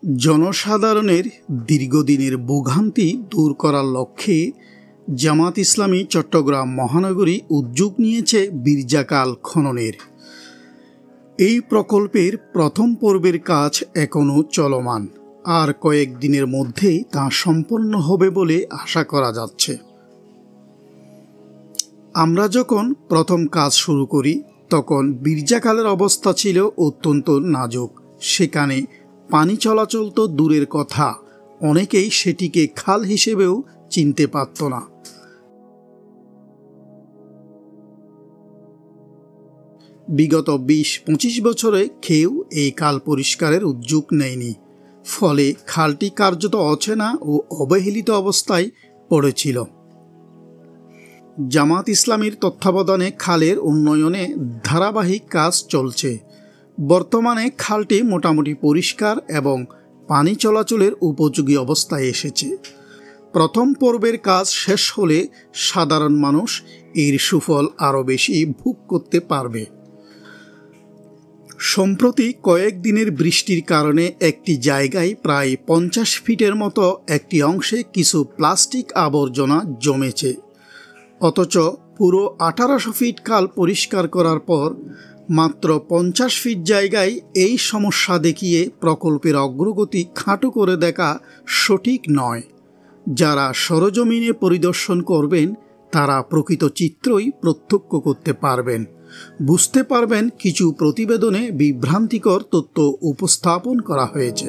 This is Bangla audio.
জনসাধারণের দীর্ঘদিনের ভোগান্তি দূর করার লক্ষ্যে জামাত ইসলামী চট্টগ্রাম মহানগরী উদ্যোগ নিয়েছে বীরজাকাল খননের। এই প্রকল্পের প্রথম পর্বের কাজ এখনও চলমান, আর কয়েকদিনের মধ্যেই তা সম্পন্ন হবে বলে আশা করা যাচ্ছে। আমরা যখন প্রথম কাজ শুরু করি তখন বীরজাকালের অবস্থা ছিল অত্যন্ত নাজুক। সেখানে পানি চলাচল তো দূরের কথা, অনেকেই সেটিকে খাল হিসেবেও চিনতে পারত না। বিগত ২০-২৫ বছরে কেউ এই খাল পরিষ্কারের উদ্যোগ নেয়নি, ফলে খালটি কার্যত অচেনা ও অবহেলিত অবস্থায় পড়েছিল। জামাত ইসলামীর তত্ত্বাবধানে খালের উন্নয়নে ধারাবাহিক কাজ চলছে। বর্তমানে খালটি মোটামুটি পরিষ্কার এবং পানি চলাচলের উপযোগী অবস্থায় এসেছে। প্রথম পর্বের কাজ শেষ হলে সাধারণ মানুষ এর সুফল আরও বেশি ভোগ করতে পারবে। সম্প্রতি কয়েকদিনের বৃষ্টির কারণে একটি জায়গায় প্রায় ৫০ ফিটের মতো একটি অংশে কিছু প্লাস্টিক আবর্জনা জমেছে। অথচ পুরো ১৮০০ ফিট খাল পরিষ্কার করার পর মাত্র ৫০ ফিট জায়গায় এই সমস্যা দেখিয়ে প্রকল্পের অগ্রগতি খাটো করে দেখা সঠিক নয়। যারা সরজমিনে পরিদর্শন করবেন তারা প্রকৃত চিত্রই প্রত্যক্ষ করতে পারবেন, বুঝতে পারবেন কিছু প্রতিবেদনে বিভ্রান্তিকর তথ্য উপস্থাপন করা হয়েছে।